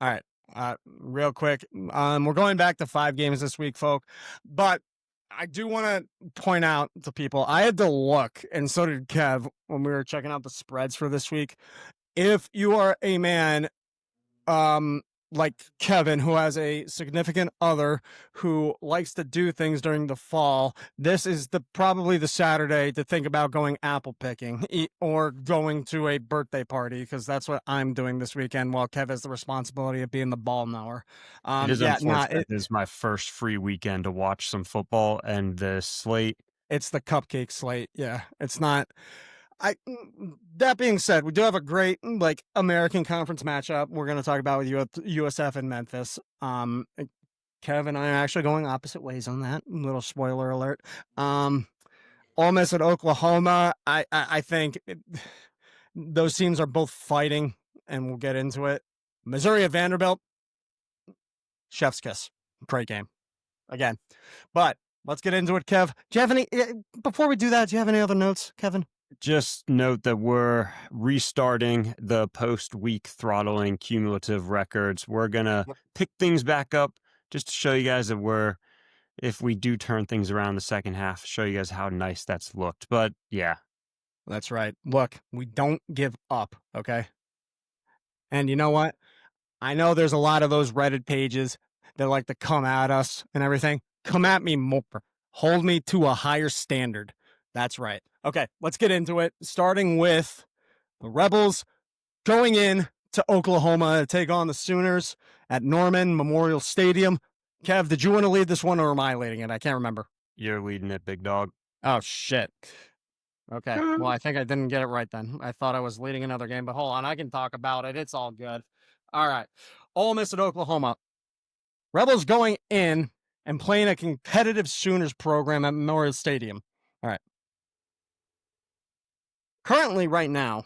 All right. Real quick. We're going back to 5 games this week, folk. But I do want to point out to people, I had to look, and so did Kev, when we were checking out the spreads for this week. If you are a man like Kevin, who has a significant other who likes to do things during the fall, this is probably the Saturday to think about going apple picking or going to a birthday party, because that's what I'm doing this weekend while Kev has the responsibility of being the ball knower. It is unfortunate. This is my first free weekend to watch some football, and the slate. It's the cupcake slate. Yeah, it's not. That being said, we do have a great American Conference matchup we're going to talk about with USF and Memphis. Kev and I are actually going opposite ways on that. Little spoiler alert. Ole Miss at Oklahoma. I think those teams are both fighting, and we'll get into it. Missouri at Vanderbilt. Chef's kiss. Great game. Again. But let's get into it, Kev. Do you have any, before we do that, do you have any other notes, Kevin? Just note that we're restarting the post-week throttling cumulative records. We're going to pick things back up just to show you guys that if we do turn things around the second half, show you guys how nice that's looked. But yeah. That's right. Look, we don't give up, okay? And you know what? I know there's a lot of those Reddit pages that like to come at us and everything. Come at me more. Hold me to a higher standard. That's right. Okay, let's get into it. Starting with the Rebels going in to Oklahoma to take on the Sooners at Norman Memorial Stadium. Kev, did you want to lead this one, or am I leading it? I can't remember. You're leading it, big dog. Oh, shit. Okay, well, I think I didn't get it right then. I thought I was leading another game, but hold on. I can talk about it. It's all good. All right. Ole Miss at Oklahoma. Rebels going in and playing a competitive Sooners program at Memorial Stadium. All right. Currently, right now,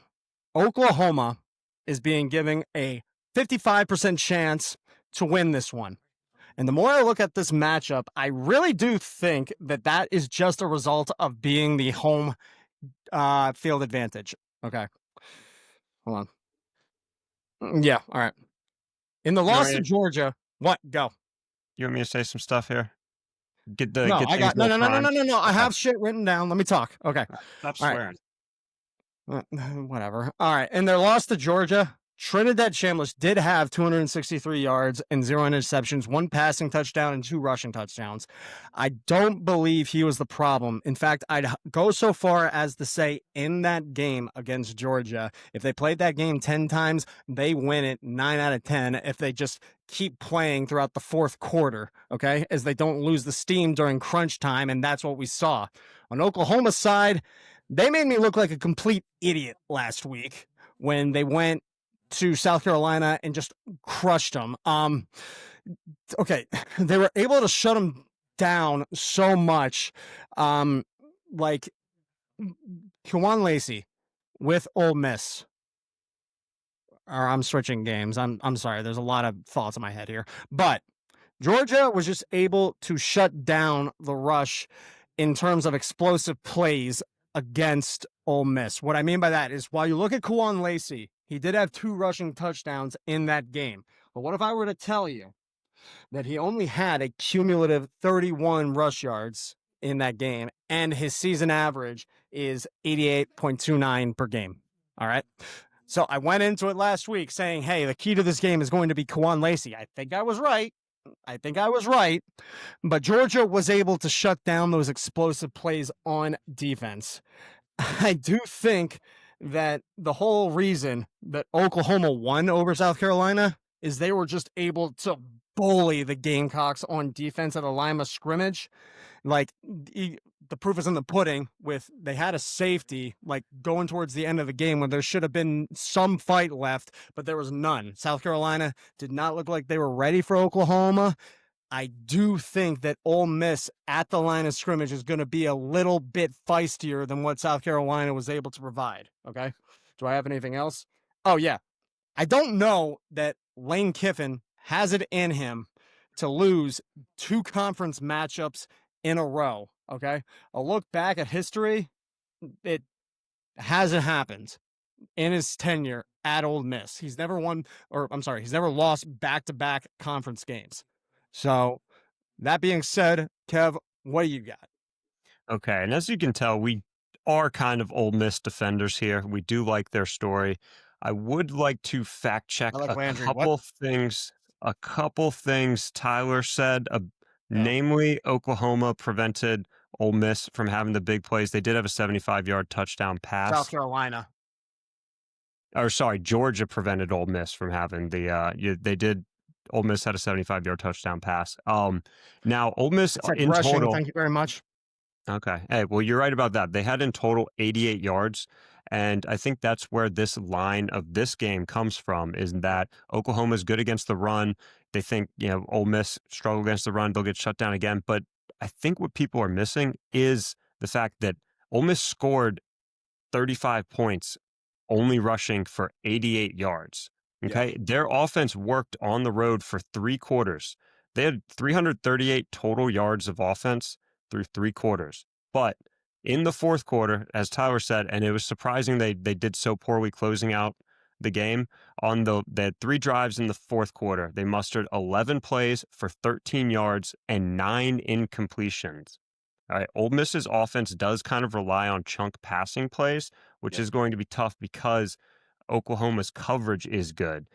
Oklahoma is being given a 55% chance to win this one. And the more I look at this matchup, I really do think that is just a result of being the home field advantage. Okay. Hold on. Yeah, all right. In the loss to Georgia, what? Go. You want me to say some stuff here? No. I have shit written down. Let me talk. Okay. Stop swearing. Whatever. All right. In their loss to Georgia, Trinidad Chambliss did have 263 yards and 0 interceptions, 1 passing touchdown and 2 rushing touchdowns. I don't believe he was the problem. In fact, I'd go so far as to say in that game against Georgia, if they played that game 10 times, they win it 9 out of 10 if they just keep playing throughout the fourth quarter, okay, as they don't lose the steam during crunch time, and that's what we saw. On Oklahoma's side, they made me look like a complete idiot last week when they went to South Carolina and just crushed them. Okay, they were able to shut them down so much. Like Kwan Lacey with Ole Miss. Or I'm switching games. I'm sorry. There's a lot of thoughts in my head here. But Georgia was just able to shut down the rush in terms of explosive plays against Ole Miss. What I mean by that is, while you look at Kwan Lacey, he did have 2 rushing touchdowns in that game. But what if I were to tell you that he only had a cumulative 31 rush yards in that game, and his season average is 88.29 per game? All right. So I went into it last week saying, hey, the key to this game is going to be Kwan Lacey. I think I was right. But Georgia was able to shut down those explosive plays on defense. I do think that the whole reason that Oklahoma won over South Carolina is they were just able to bully the Gamecocks on defense at the line of scrimmage. Like, the proof is in the pudding with they had a safety like going towards the end of the game when there should have been some fight left, but there was none. South Carolina did not look like they were ready for Oklahoma. I do think that Ole Miss at the line of scrimmage is going to be a little bit feistier than what South Carolina was able to provide. Okay. Do I have anything else? Oh, yeah. I don't know that Lane Kiffin has it in him to lose 2 conference matchups in a row. Okay. A look back at history, it hasn't happened in his tenure at Ole Miss. He's never won, or I'm sorry, he's never lost back-to-back conference games. So that being said, Kev, what do you got? Okay, and as you can tell, we are kind of Ole Miss defenders here. We do like their story. I would like to fact check I like a Landry. What? couple things. A couple things Tyler said, Oh, namely Oklahoma prevented Ole Miss from having the big plays. They did have a 75-yard touchdown South pass. Carolina. Or sorry, Georgia prevented Ole Miss from having they did. Ole Miss had a 75-yard touchdown pass. Now Ole Miss It's like in rushing. total. Thank you very much. Okay. Hey, well, you're right about that. They had in total 88 yards. And I think that's where this line of this game comes from, is that Oklahoma's good against the run. They think, Ole Miss struggle against the run. They'll get shut down again. But I think what people are missing is the fact that Ole Miss scored 35 points, only rushing for 88 yards. Yeah. Okay. Their offense worked on the road for 3 quarters. They had 338 total yards of offense through 3 quarters. But in the fourth quarter, as Tyler said, and it was surprising they did so poorly closing out the game. They had 3 drives in the fourth quarter. They mustered 11 plays for 13 yards and 9 incompletions. All right. Ole Miss's offense does kind of rely on chunk passing plays, which Yep. is going to be tough because Oklahoma's coverage is good.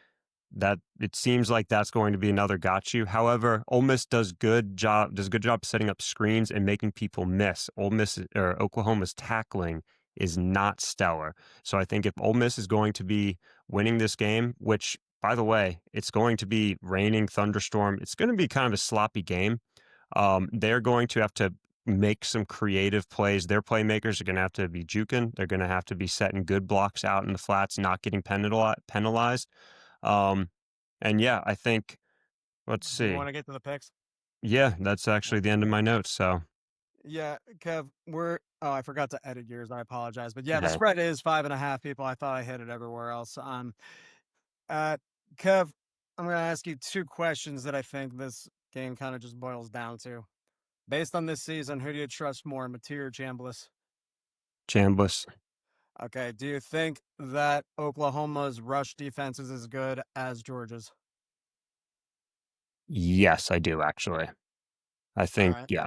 That it seems like that's going to be another got you. However, Ole Miss does a good job setting up screens and making people miss. Oklahoma's tackling is not stellar. So I think if Ole Miss is going to be winning this game, which by the way, it's going to be raining, thunderstorm, it's going to be kind of a sloppy game. They're going to have to make some creative plays. Their playmakers are going to have to be juking. They're going to have to be setting good blocks out in the flats, not getting penalized. Um, and yeah, I think, let's Do you see. want to get to the picks? Yeah, that's actually the end of my notes. So, Yeah, Kev, I forgot to edit yours. I apologize. But yeah, the yeah, spread is 5.5 people. I thought I hit it everywhere else. Uh, Kev, I'm going to ask you two questions that I think this game kind of just boils down to. Based on this season, who do you trust more, Mateer or Chambliss? Chambliss. Okay. Do you think that Oklahoma's rush defense is as good as Georgia's? Yes, I do actually. I All think, right. yeah,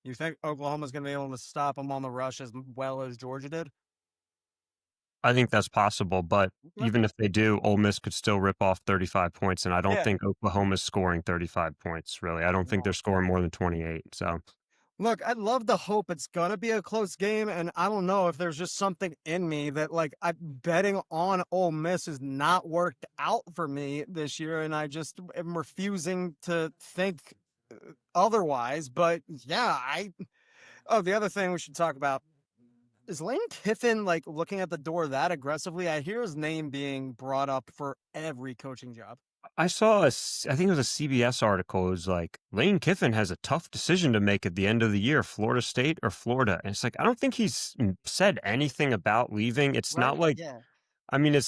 You think Oklahoma's going to be able to stop them on the rush as well as Georgia did? I think that's possible. But Okay. even if they do, Ole Miss could still rip off 35 points. And I don't Yeah. think Oklahoma's scoring 35 points, really. I don't think they're No. scoring more than 28. So, Look, I'd love to hope it's gonna be a close game, and I don't know if there's just something in me that, like, I'm betting on Ole Miss has not worked out for me this year, and I just am refusing to think otherwise. But yeah, the other thing we should talk about is Lane Kiffin like looking at the door that aggressively. I hear his name being brought up for every coaching job. I saw I think it was a CBS article. It was like Lane Kiffin has a tough decision to make at the end of the year, Florida State or Florida. And it's like, I don't think he's said anything about leaving. It's not Right? like, Yeah. I mean,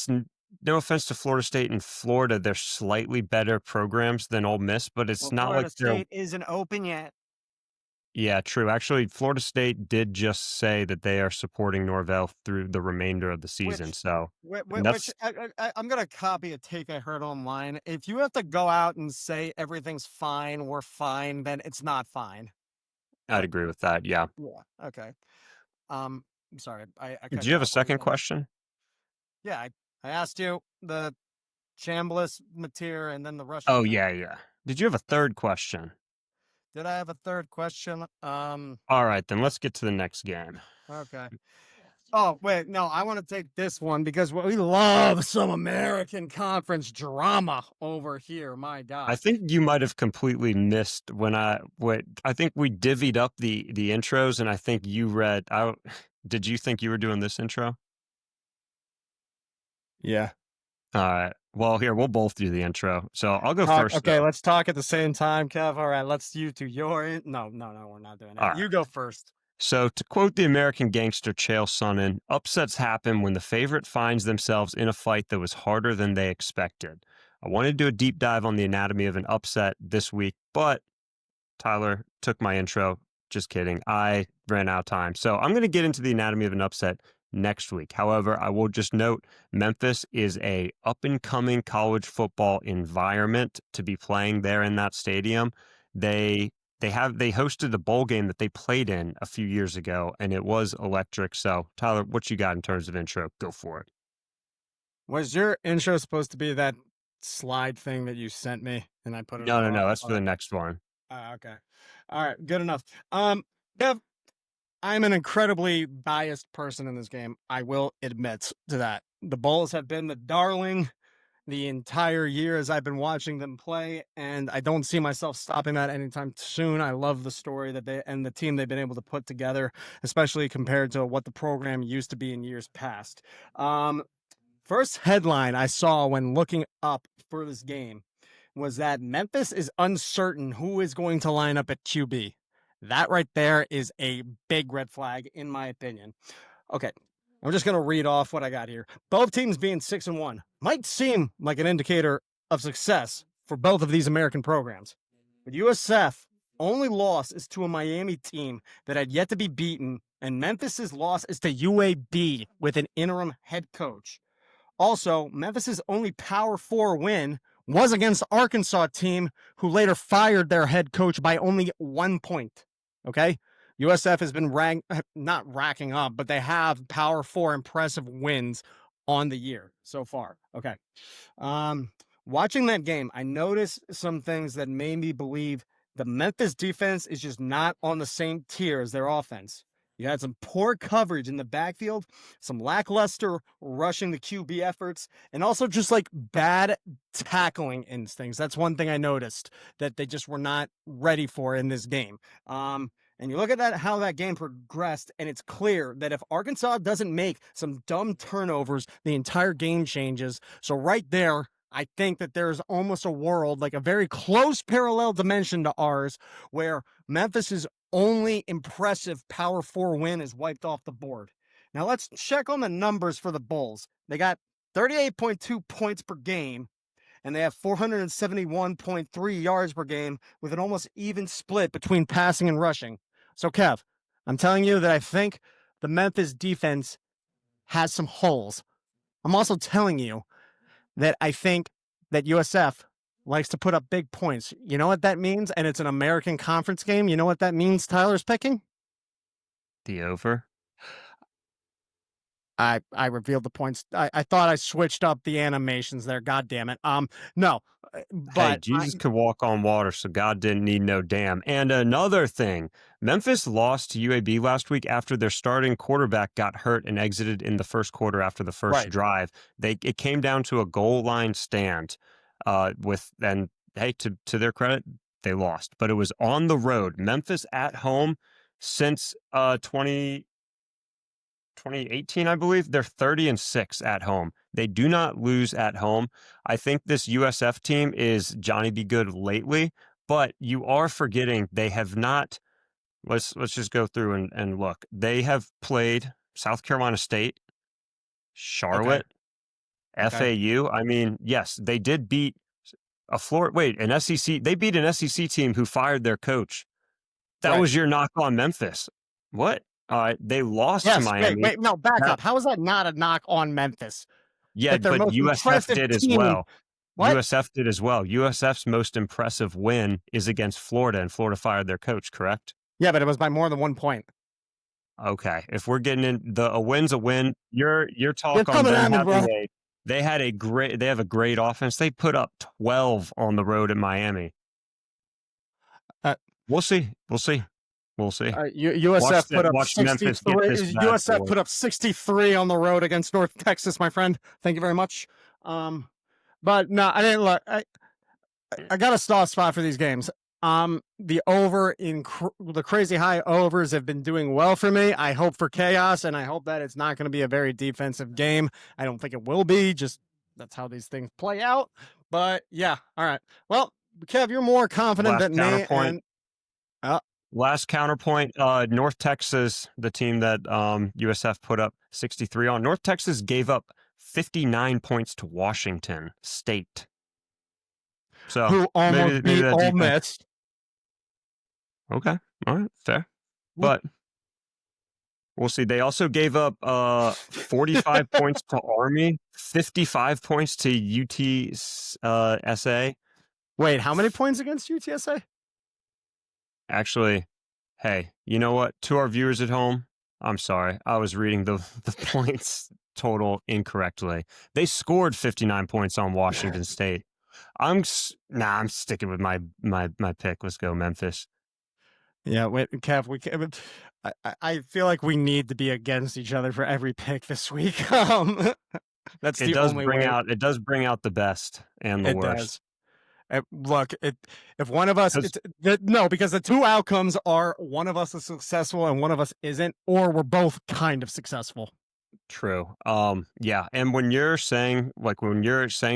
no offense to Florida State and Florida. They're slightly better programs than Ole Miss, but it's Well, not like Florida they're, State isn't open yet. yeah, true. Actually, Florida State did just say that they are supporting Norvell through the remainder of the season. Which So, and which that's, I'm gonna copy a take I heard online. If you have to go out and say everything's fine, we're fine, then it's not fine. I'd agree with that. Yeah. Yeah. Okay. I'm sorry, I Did cut you you have a off. What were you second saying? question? Yeah, I asked you the Chambliss, Mateer, and then the rush Oh, defense. yeah, yeah. Did you have a third question? Did I have a third question? All right, then let's get to the next game. Okay. Oh, wait, no, I want to take this one because we love some American Conference drama over here. My I God. think you might have completely missed I think we divvied up the intros, and I think you read out. Did you think you were doing this intro? Yeah. All right. Well, here we'll both do the intro. So I'll go Talk. first, Okay, though. let's talk at the same time, Kev. All right, let's you to your no, we're not doing All that. right. You go first. So to quote the American gangster Chael Sonnen, upsets happen when the favorite finds themselves in a fight that was harder than they expected. I wanted to do a deep dive on the anatomy of an upset this week, but Tyler took my intro. Just kidding. I ran out of time. So I'm going to get into the anatomy of an upset next week. However, I will just note Memphis is a up-and-coming college football environment to be playing there in that stadium. They hosted the bowl game that they played in a few years ago, and it was electric. So, Tyler, what you got in terms of intro? Go for it. Was your intro supposed to be that slide thing that you sent me and I put it No, up? that's for the next one. Okay. All right. Good enough. Dev, I'm an incredibly biased person in this game. I will admit to that. The Bulls have been the darling the entire year as I've been watching them play, and I don't see myself stopping that anytime soon. I love the story that they and the team they've been able to put together, especially compared to what the program used to be in years past. First headline I saw when looking up for this game was that Memphis is uncertain who is going to line up at QB. That right there is a big red flag, in my opinion. Okay, I'm just going to read off what I got here. Both teams being 6-1 might seem like an indicator of success for both of these American programs. But USF only loss is to a Miami team that had yet to be beaten, and Memphis's loss is to UAB with an interim head coach. Also, Memphis's only Power 4 win was against the Arkansas team, who later fired their head coach by only 1 point. Okay? USF has been not racking up, but they have Power 4 impressive wins on the year so far. Okay. Watching that game, I noticed some things that made me believe the Memphis defense is just not on the same tier as their offense. You had some poor coverage in the backfield, some lackluster rushing the QB efforts, and also just like bad tackling instincts. That's one thing I noticed that they just were not ready for in this game. And you look at that, how that game progressed, and it's clear that if Arkansas doesn't make some dumb turnovers, the entire game changes. So right there, I think that there's almost a world, like a very close parallel dimension to ours, where Memphis's only impressive Power 4 win is wiped off the board. Now let's check on the numbers for the Bulls. They got 38.2 points per game, and they have 471.3 yards per game with an almost even split between passing and rushing. So, Kev, I'm telling you that I think the Memphis defense has some holes. I'm also telling you that I think that USF likes to put up big points. You know what that means? And it's an American Conference game. You know what that means, Tyler's picking? The over. I revealed the points. I thought I switched up the animations there. God damn it. No, but Hey, Jesus could walk on water, so God didn't need no dam. And another thing, Memphis lost to UAB last week after their starting quarterback got hurt and exited in the first quarter after the first drive. It came down to a goal line stand. Hey, to their credit, they lost, but it was on the road. Memphis at home since 2018, I believe. They're 30-6 at home. They do not lose at home. I think this USF team is Johnny be good lately, but you are forgetting they have not. Let's just go through and look. They have played South Carolina State, Charlotte, FAU. I mean, yes, they did beat an SEC. They beat an SEC team who fired their coach. That was your knock on Memphis. What? They lost to Miami. Wait, no, back up. How is that not a knock on Memphis? Yeah, but USF did as well. What? USF did as well. USF's most impressive win is against Florida, and Florida fired their coach, correct? Yeah, but it was by more than 1 point. Okay, if we're getting in a win's a win, your talk on them having they have a great offense. They put up 12 on the road in Miami. We'll see. USF put up 63. USF put up 63 on the road against North Texas, my friend. Thank you very much. But no, I didn't look. I got a soft spot for these games. The over in the crazy high overs have been doing well for me. I hope for chaos, and I hope that it's not going to be a very defensive game. I don't think it will be. Just that's how these things play out. But yeah, all right. Well, Kev, you're more confident than me. Last counterpoint, North Texas, the team that USF put up 63 on. North Texas gave up 59 points to Washington State. So who almost beat Ole Miss. Okay, all right, fair. But We'll see. They also gave up 45 points to Army, 55 points to SA. Wait, how many points against UTSA? Actually, hey, you know what? To our viewers at home, I'm sorry. I was reading the points total incorrectly. They scored 59 points on Washington State. I'm sticking with my pick. Let's go Memphis. Yeah, wait, Kev, I feel like we need to be against each other for every pick this week. That's It the does only bring way. out the best and the It worst. does. Look, if one of us, 'Cause no, because the two outcomes are one of us is successful and one of us isn't, or we're both kind of successful. True. Yeah. And when you're saying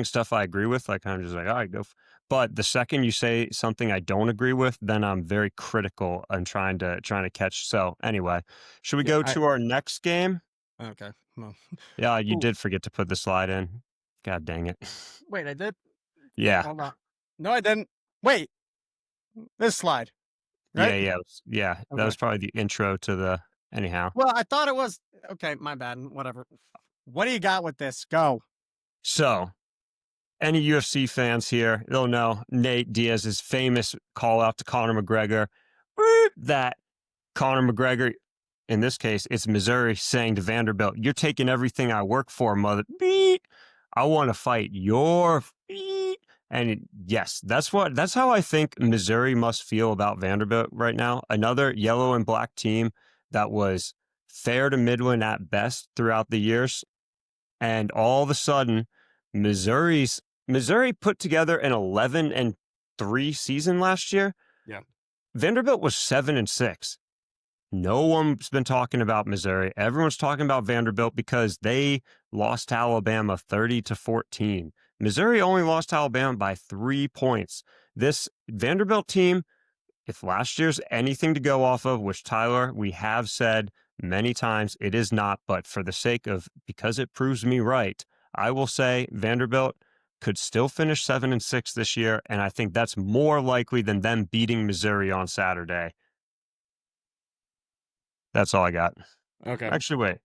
stuff I agree with, like I'm just like, all right, but the second you say something I don't agree with, then I'm very critical and trying to catch. So anyway, should we Yeah, go to our next game? okay. Well, Yeah, you ooh, did forget to put the slide in. God dang it. wait, I did. Yeah. Hold on. No, I didn't. Wait, this slide, Yeah, right? yeah. That Okay. was probably the intro to the anyhow. Well, I thought it was okay. My bad. Whatever. What do you got with this? Go. So any UFC fans here, they'll know Nate Diaz's famous call out to Conor McGregor. That Conor McGregor, in this case, it's Missouri saying to Vanderbilt, "You're taking everything I work for, mother. Beep. I want to fight your feet." And yes, that's how I think Missouri must feel about Vanderbilt right now. Another yellow and black team that was fair to Midland at best throughout the years, and all of a sudden, Missouri put together an 11-3 season last year. Yeah. Vanderbilt was 7-6. No one's been talking about Missouri. Everyone's talking about Vanderbilt because they lost to Alabama 30-14. Missouri only lost to Alabama by 3 points. This Vanderbilt team, if last year's anything to go off of, which Tyler, we have said many times it is not, but for the sake of, because it proves me right, I will say Vanderbilt could still finish 7-6 this year, and I think that's more likely than them beating Missouri on Saturday. That's all I got. Okay. Actually, wait.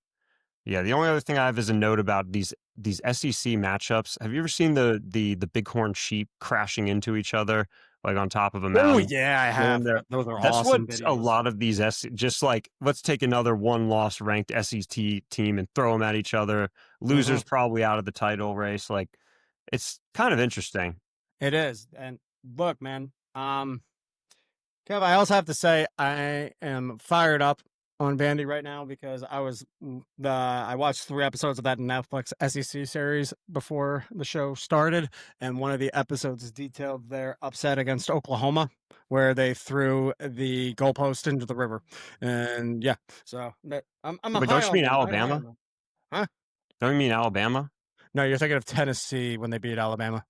Yeah, the only other thing I have is a note about these SEC matchups. Have you ever seen the bighorn sheep crashing into each other, like on top of a Oh mountain? yeah, I And have. Those are that's what awesome a videos. lot of these just like, let's take another one-loss ranked SEC team and throw them at each other. Hmm. Losers probably out of the title race. Like, it's kind of interesting. It is, and look, man. Kev, I also have to say I am fired up on Vandy right now because I watched 3 episodes of that Netflix SEC series before the show started, and one of the episodes detailed their upset against Oklahoma, where they threw the goalpost into the river, and yeah, so I'm But high don't you on mean them. I'm high on Alabama? them. Huh? Don't you mean Alabama? No, you're thinking of Tennessee when they beat Alabama.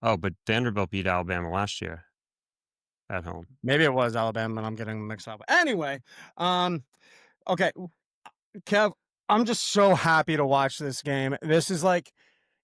Oh, but Vanderbilt beat Alabama last year at home. Maybe it was Alabama, and I'm getting mixed up. Anyway, okay, Kev, I'm just so happy to watch this game. This is like,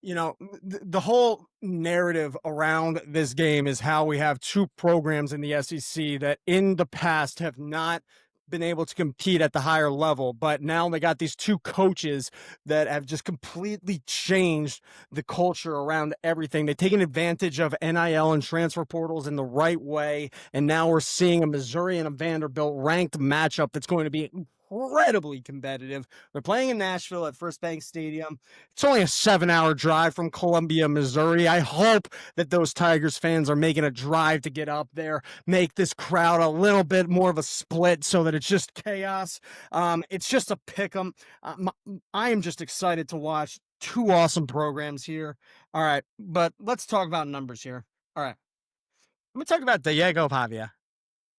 the whole narrative around this game is how we have 2 programs in the SEC that in the past have not been able to compete at the higher level, but now they got these 2 coaches that have just completely changed the culture around everything. They've taken advantage of NIL and transfer portals in the right way, and now we're seeing a Missouri and a Vanderbilt ranked matchup that's going to be incredibly competitive. They're playing in Nashville at First Bank Stadium. It's only a 7-hour drive from Columbia, Missouri. I hope that those Tigers fans are making a drive to get up there, make this crowd a little bit more of a split so that it's just chaos. It's just a pick 'em. I am just excited to watch 2 awesome programs here. All right, but let's talk about numbers here. All right, let me talk about Diego Pavia,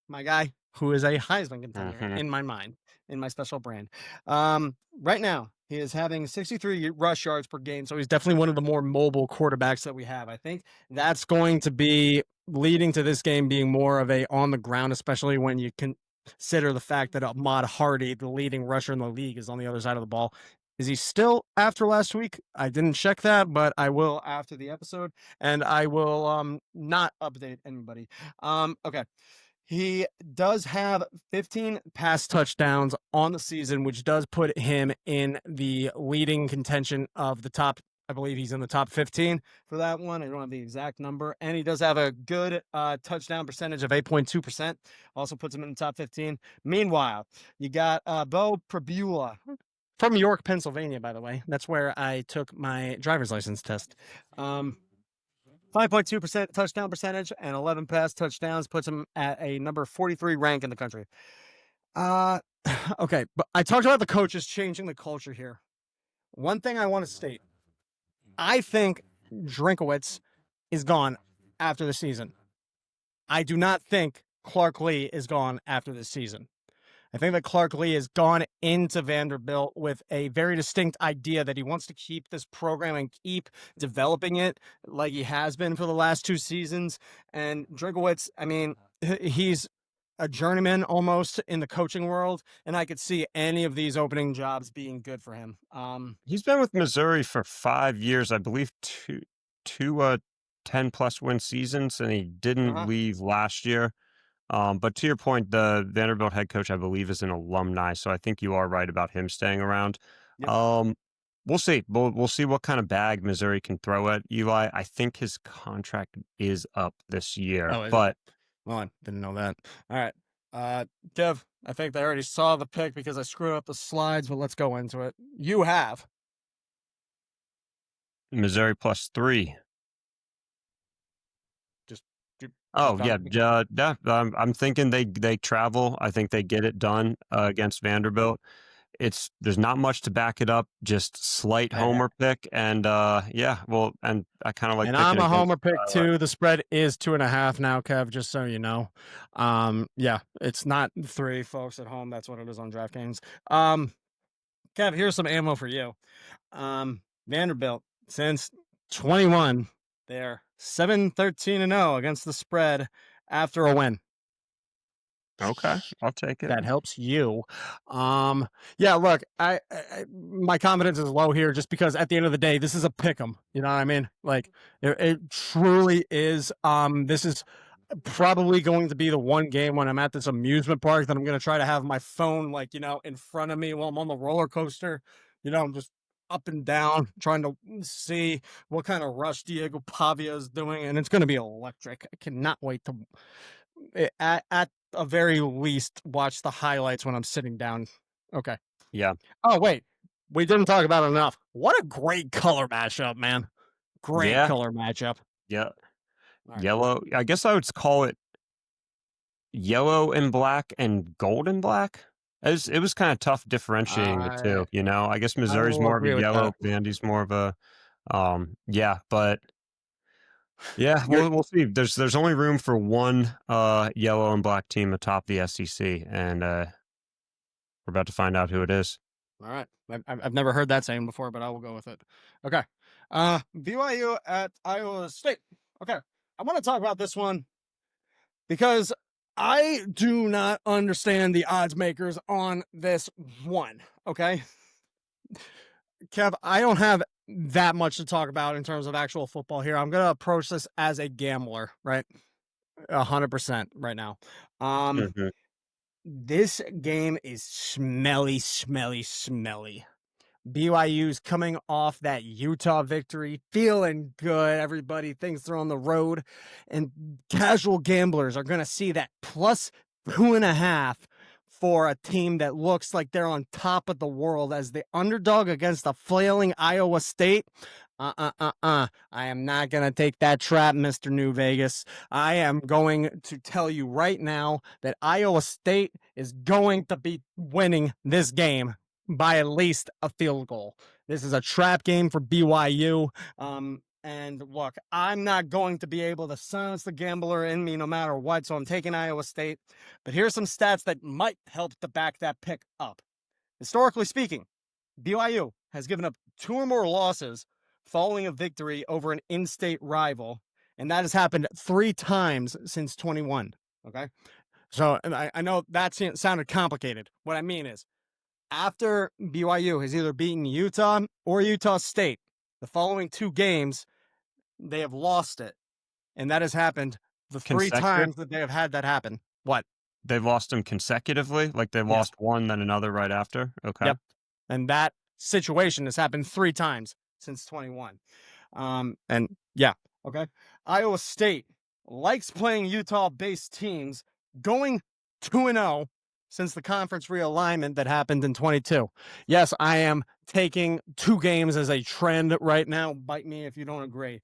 my guy, who is a Heisman contender Mm-hmm. in my mind, in my special brand. Right now, he is having 63 rush yards per game, so he's definitely one of the more mobile quarterbacks that we have. I think that's going to be leading to this game being more of a on the ground, especially when you consider the fact that Ahmad Hardy, the leading rusher in the league, is on the other side of the ball. Is he still after last week? I didn't check that, but I will after the episode, and I will not update anybody. Okay. He does have 15 pass touchdowns on the season, which does put him in the leading contention of the top. I believe he's in the top 15 for that one. I don't have the exact number. And he does have a good touchdown percentage of 8.2%. Also puts him in the top 15. Meanwhile, you got Bo Prabula from York, Pennsylvania, by the way. That's where I took my driver's license test. 5.2% touchdown percentage and 11 pass touchdowns puts him at a number 43 rank in the country. Okay, but I talked about the coaches changing the culture here. One thing I want to state, I think Drinkowitz is gone after the season. I do not think Clark Lee is gone after this season. I think that Clark Lee has gone into Vanderbilt with a very distinct idea that he wants to keep this program and keep developing it like he has been for the last 2 seasons. And Drinkowitz, I mean, he's a journeyman almost in the coaching world, and I could see any of these opening jobs being good for him. He's been with Missouri for 5 years, I believe, two 10-plus win seasons, and he didn't leave last year. But to your point, the Vanderbilt head coach, I believe, is an alumni, so I think you are right about him staying around. Yep. We'll see. We'll see what kind of bag Missouri can throw at Eli. I think his contract is up this year, Oh, but well, I didn't know that. All right. Kev, I think they already saw the pick because I screwed up the slides, but let's go into it. You have Missouri +3. just Oh yeah, I'm thinking they travel. I think they get it done against Vanderbilt. There's not much to back it up, just slight homer pick, and yeah, well, and I kind of like. And picking I'm a against homer pick too. The spread is 2.5 now, Kev. Just so you know. Yeah, it's not 3, folks at home. That's what it is on DraftKings. Kev, here's some ammo for you. Vanderbilt since 21, they're 7-13-0 against the spread after a win. Okay, I'll take it. That helps you. Yeah, look, I my confidence is low here just because at the end of the day, this is a pick 'em. You know what I mean? Like it truly is. This is probably going to be the one game when I'm at this amusement park that I'm going to try to have my phone like, in front of me while I'm on the roller coaster. I'm just up and down trying to see what kind of rush Diego Pavia is doing, and it's going to be electric. I cannot wait to at a very least watch the highlights when I'm sitting down. Okay. Yeah. Oh wait, we didn't talk about it enough. What a great color matchup, man. Great color matchup. Yeah. Right. Yellow. I guess I would call it yellow and black and gold and black. It was kind of tough differentiating the two. I guess Missouri's more of a yellow, Vandy's more of a yeah, but yeah, we'll see. There's only room for one yellow and black team atop the SEC, and we're about to find out who it is. All right. I've never heard that saying before, but I will go with it. Okay. BYU at Iowa State. Okay. I want to talk about this one because I do not understand the odds makers on this one. Okay. Kev, I don't have that much to talk about in terms of actual football here. I'm going to approach this as a gambler, right? 100% right now. This game is smelly, smelly, smelly. BYU's coming off that Utah victory, feeling good. Everybody thinks they're on the road, and casual gamblers are going to see that plus 2.5 for a team that looks like they're on top of the world as the underdog against a flailing Iowa State. I am not going to take that trap, Mr. New Vegas. I am going to tell you right now that Iowa State is going to be winning this game by at least a field goal. This is a trap game for BYU. And look, I'm not going to be able to silence the gambler in me no matter what, so I'm taking Iowa State. But here's some stats that might help to back that pick up. Historically speaking, BYU has given up 2 or more losses following a victory over an in-state rival, and that has happened 3 times since 21. Okay? So I know that sounded complicated. What I mean is, after BYU has either beaten Utah or Utah State, the following 2 games, they have lost it. And that has happened the 3 times that they have had that happen. What? They've lost them consecutively? Like, they Yes. lost one, then another right after? Okay. Yep. And that situation has happened 3 times since 21. And yeah, okay. Iowa State likes playing Utah-based teams, going 2-0 since the conference realignment that happened in 22. Yes, I am taking 2 games as a trend right now. Bite me if you don't agree.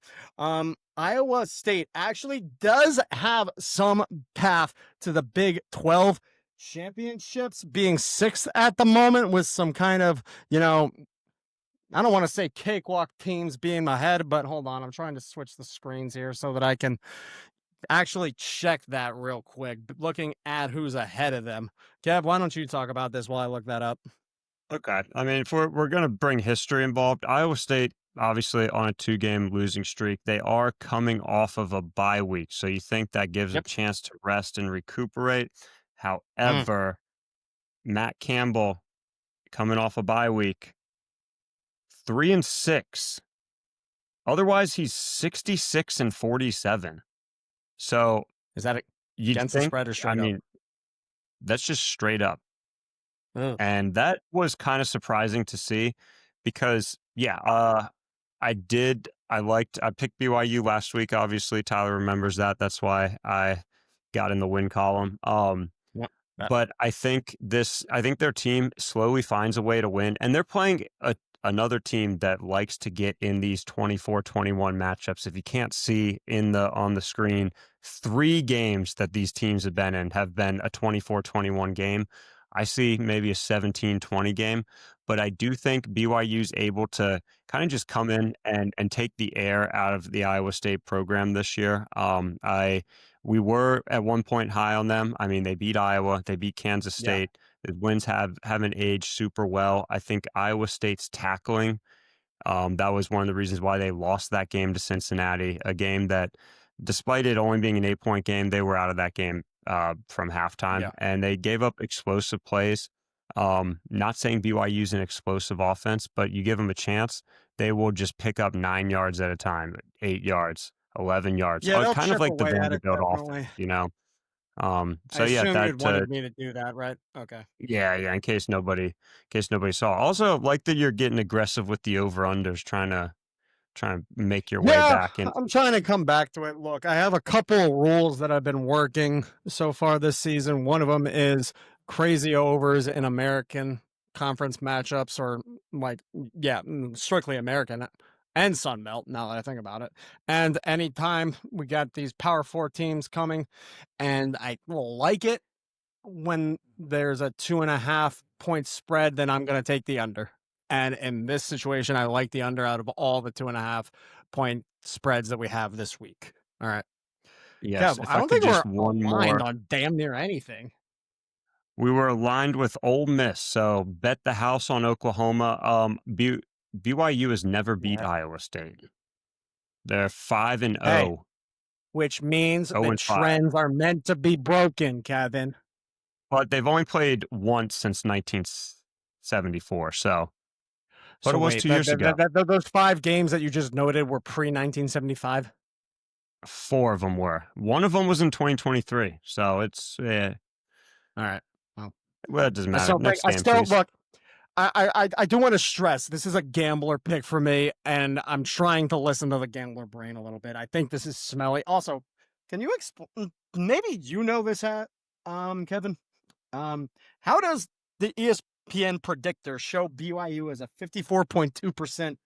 Iowa State actually does have some path to the Big 12 championships, being 6th at the moment with some kind of, I don't want to say cakewalk teams being ahead, but hold on. I'm trying to switch the screens here so that I can actually check that real quick. Looking at who's ahead of them. Kev, why don't you talk about this while I look that up? Okay. I mean, if we're going to bring history involved, Iowa State, obviously on a 2-game losing streak, they are coming off of a bye week. So you think that gives a Yep. chance to rest and recuperate. Mm. However, Matt Campbell coming off a bye week, 3-6. Otherwise, he's 66-47. So Is that you'd against the think, spread or I straight up? mean, that's just straight up. Mm. And that was kind of surprising to see because, yeah, I picked BYU last week. Obviously, Tyler remembers that. That's why I got in the win column. Yep. But I think their team slowly finds a way to win, and they're playing another team that likes to get in these 24-21 matchups. If you can't see on the screen, 3 games that these teams have been in have been a 24-21 game. I see maybe a 17-20 game, but I do think BYU's able to kind of just come in and take the air out of the Iowa State program this year. We were at one point high on them. I mean, they beat Iowa, they beat Kansas Yeah. State. The wins haven't aged super well. I think Iowa State's tackling, that was one of the reasons why they lost that game to Cincinnati, a game that, despite it only being an 8-point game, they were out of that game from halftime, Yeah. and they gave up explosive plays. Not saying BYU's an explosive offense, but you give them a chance, they will just pick up 9 yards at a time, 8 yards, 11 yards, Yeah, they'll kind of chip like the away at it, Vanderbilt definitely. offense, you know? I So yeah, assume that you'd wanted me to do that, right? Okay. yeah, in case nobody saw. Also, like that you're getting aggressive with the over-unders, trying to make your way Yeah, back into. I'm trying to come back to it. Look, I have a couple of rules that I've been working so far this season. One of them is crazy overs in American conference matchups, or like, yeah, strictly American and Sun Belt, now that I think about it. And anytime we got these Power Four teams coming, and I will like it when there's a 2.5 point spread, then I'm going to take the under. And in this situation, I like the under out of all the 2.5 point spreads that we have this week. All right. Yes, Kev, if I I don't could think we're just one aligned more. on damn near anything. We were aligned with Ole Miss, so bet the house on Oklahoma. BYU has never beat Yeah. Iowa State. They're 5 and Hey, 0, which means 0 the and 5. trends are meant to be broken, Kevin. But they've only played once since 1974. So, but So it was wait, 2 years ago. those 5 games that you just noted were pre 1975. 4 of them were. One of them was in 2023. So it's All right. Well, well, it doesn't I matter. still think Next game, please. look. I do want to stress this is a gambler pick for me, and I'm trying to listen to the gambler brain a little bit. I think this is smelly. Also, can you explain? Maybe you know this, Kevin. How does the ESPN predictor show BYU as a 54.2%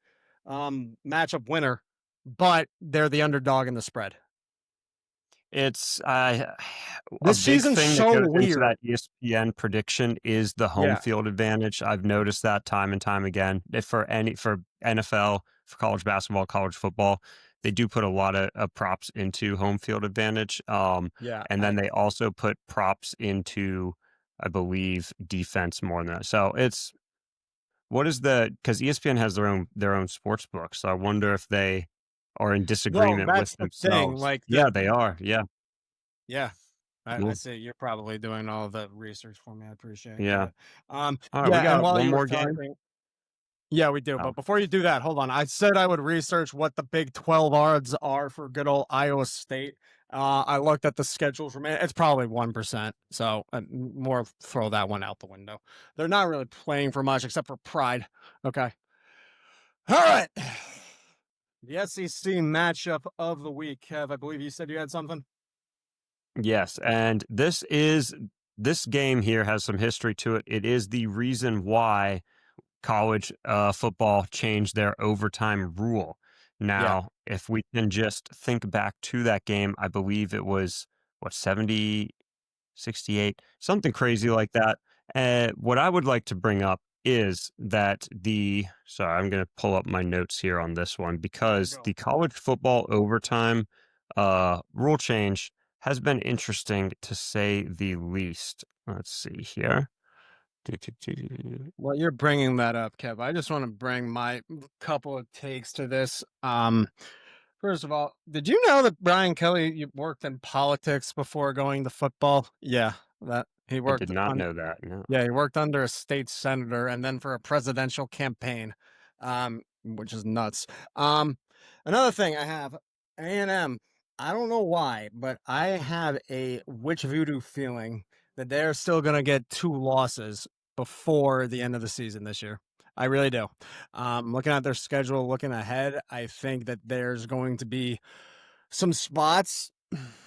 matchup winner, but they're the underdog in the spread? It's a This big season's thing that so goes into weird. that ESPN prediction is the home Yeah, field advantage. I've noticed that time and time again. For NFL, for college basketball, college football, they do put a lot of props into home field advantage. yeah. And then they also put props into, I believe, defense more than that. So it's because ESPN has their own sports book. So I wonder if they are in No, disagreement with that's the thing. themselves. Like Yeah, they are. Yeah. yeah. I Cool. see you're probably doing all the research for me. I appreciate Yeah. that. All right, we Yeah, and got while one you were more game. talking, yeah, we do. Oh, But before you do that, hold on. I said I would research what the Big 12 odds are for good old Iowa State. I looked at the schedules. It's probably 1%. So more throw that one out the window. They're not really playing for much except for pride. Okay. All right. The SEC matchup of the week. Kev, I believe you said you had something. Yes, and this game here has some history to it. It is the reason why college football changed their overtime rule. Yeah. Now, if we can just think back to that game, I believe it was what 70, 68, something crazy like that. What I would like to bring up is that sorry, I'm going to pull up my notes here on this one because Go. the college football overtime rule change has been interesting to say the least. Let's see here. Well, you're bringing that up, Kev. I just want to bring my couple of takes to this. First of all, did you know that Brian Kelly worked in politics before going to football? Yeah, that he I did worked not on. know that. No. Yeah, he worked under a state senator and then for a presidential campaign, which is nuts. Another thing I have A&M. I don't know why, but I have a witch voodoo feeling that they're still gonna get 2 losses before the end of the season this year. I really do. Looking at their schedule, looking ahead, I think that there's going to be some spots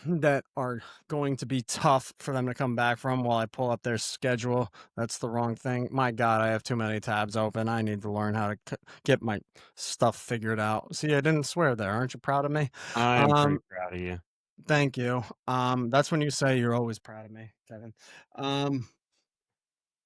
that are going to be tough for them to come back from while I pull up their schedule. That's the wrong thing. My God, I have too many tabs open. I need to learn how to get my stuff figured out. See, I didn't swear there. Aren't you proud of me? I am pretty Um, proud of you. Thank you. That's when you say you're always proud of me, Kevin.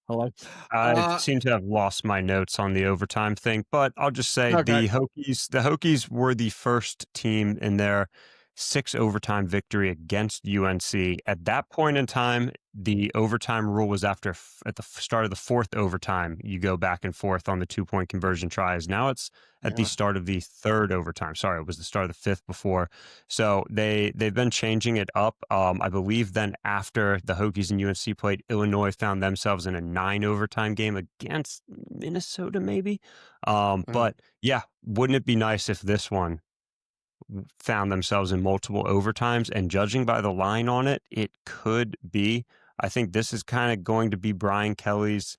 Hello. I Uh, seem to have lost my notes on the overtime thing, but I'll just say okay. The Hokies were the first team in their 6 overtime victory against UNC. At that point in time, the overtime rule was at the start of the 4th overtime. You go back and forth on the 2-point conversion tries. Now it's at the Yeah. start of the 3rd overtime. Sorry, it was the start of the 5th before. So they've been changing it up. I believe then after the Hokies and UNC played, Illinois found themselves in a 9 overtime game against Minnesota, maybe. Mm. But yeah, wouldn't it be nice if this one found themselves in multiple overtimes? And judging by the line on it, it could be. I think this is kind of going to be Brian Kelly's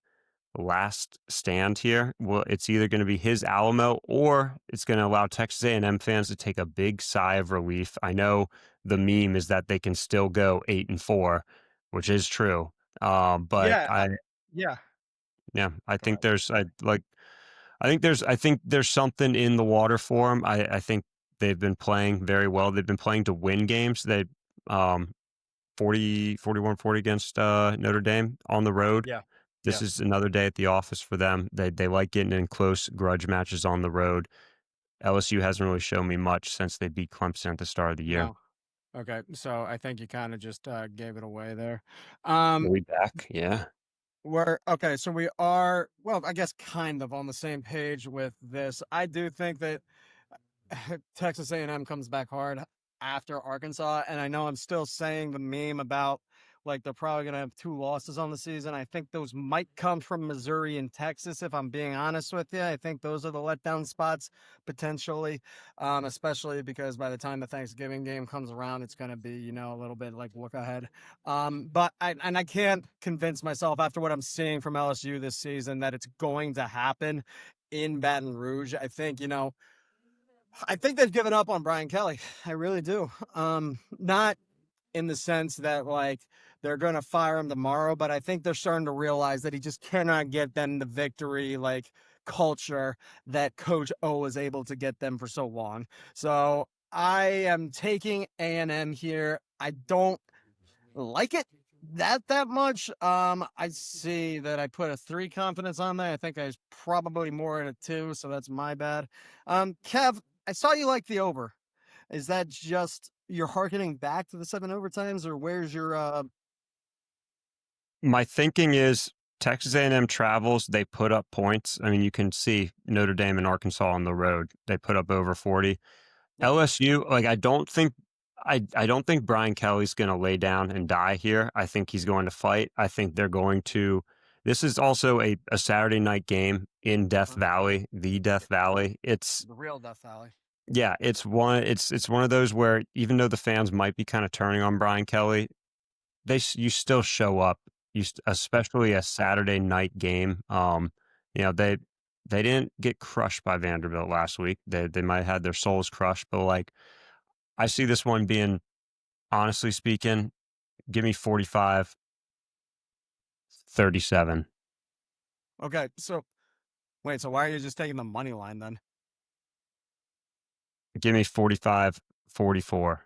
last stand here. Well, it's either going to be his Alamo or it's going to allow Texas A&M fans to take a big sigh of relief. I know the meme is that they can still go 8-4, which is true. But Yeah. Yeah. yeah, I Go think ahead. there's, I think there's something in the water for them. I think they've been playing very well. They've been playing to win games. They, 41-40 against Notre Dame on the road. Yeah. This Yeah. is another day at the office for them. They like getting in close grudge matches on the road. LSU hasn't really shown me much since they beat Clemson at the start of the year. No. Okay. So I think you kind of just gave it away there. Are Um, we back? Yeah. we're okay. So we are, well, I guess kind of on the same page with this. I do think that Texas A&M comes back hard after Arkansas, and I know I'm still saying the meme about like they're probably going to have 2 losses on the season. I think those might come from Missouri and Texas, if I'm being honest with you. I think those are the letdown spots potentially, especially because by the time the Thanksgiving game comes around, it's going to be, you know, a little bit like look ahead. But I can't convince myself after what I'm seeing from LSU this season that it's going to happen in Baton Rouge. I think, you know, I think they've given up on Brian Kelly. I really do. Not in the sense that like they're going to fire him tomorrow, but I think they're starting to realize that he just cannot get them the victory like culture that Coach O was able to get them for so long. So I am taking A&M here. I don't like it that much. I see that I put a 3 confidence on there. I think I was probably more in a 2, so that's my bad. Kev, I saw you like the over. Is that just you're harkening back to the 7 overtimes, or where's your My thinking is Texas A&M travels, they put up points. I mean, you can see Notre Dame and Arkansas on the road. They put up over 40. Yep. LSU, like I don't think Brian Kelly's going to lay down and die here. I think he's going to fight. I think they're going to. This is also a Saturday night game in Death Valley, the Death Valley. It's the real Death Valley? Yeah, it's one of those where even though the fans might be kind of turning on Brian Kelly, you still show up. Especially a Saturday night game. They didn't get crushed by Vanderbilt last week. They might have had their souls crushed, but like I see this one being, honestly speaking, give me 45-37. Okay, so wait, so why are you just taking the money line then? Give me 45-44.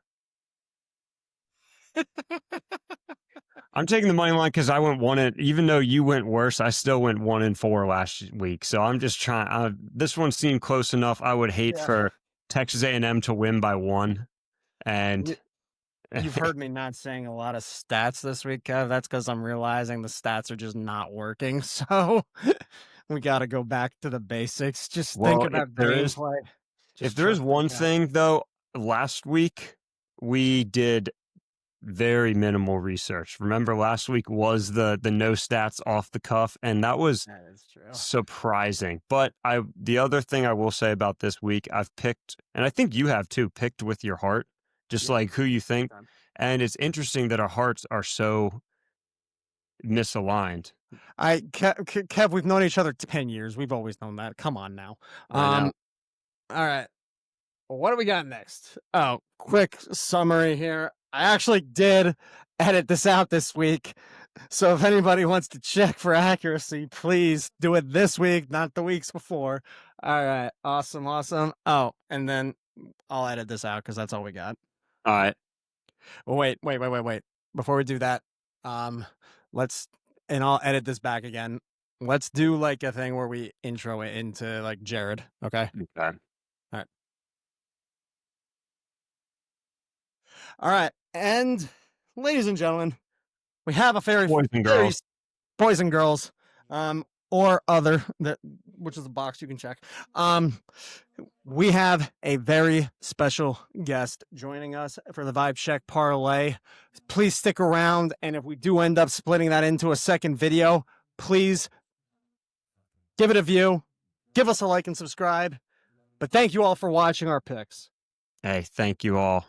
I'm taking the money line because I went even though you went worse, I still went 1-4 last week. So I'm just trying. This one seemed close enough. I would hate Yeah. for Texas A&M to win by 1. And You've heard me not saying a lot of stats this week, Kev. That's because I'm realizing the stats are just not working. So we got to go back to the basics. Just think well, about gameplay. if Just there is trust the one gut. thing though, last week we did very minimal research. Remember, last week was the no stats off the cuff, and that was That is true. surprising. But the other thing I will say about this week, I've picked, and I think you have too, picked with your heart, just Yeah. like who you think. Okay. And it's interesting that our hearts are so misaligned. Kev, we've known each other 10 years. We've always known that. Come on now. I know. All right. What do we got next? Oh, quick summary here. I actually did edit this out this week. So if anybody wants to check for accuracy, please do it this week, not the weeks before. All right. Awesome. Awesome. Oh, and then I'll edit this out because that's all we got. All right. Well, wait. Before we do that, and I'll edit this back again. Let's do like a thing where we intro it into like Jared. Okay. Okay. All right. And ladies and gentlemen, we have a Boys and girls. boys and girls, or other, which is a box you can check. We have a very special guest joining us for the Vibe Check Parlay. Please stick around, and if we do end up splitting that into a second video, please give it a view, give us a like and subscribe. But thank you all for watching our picks. Hey, thank you all.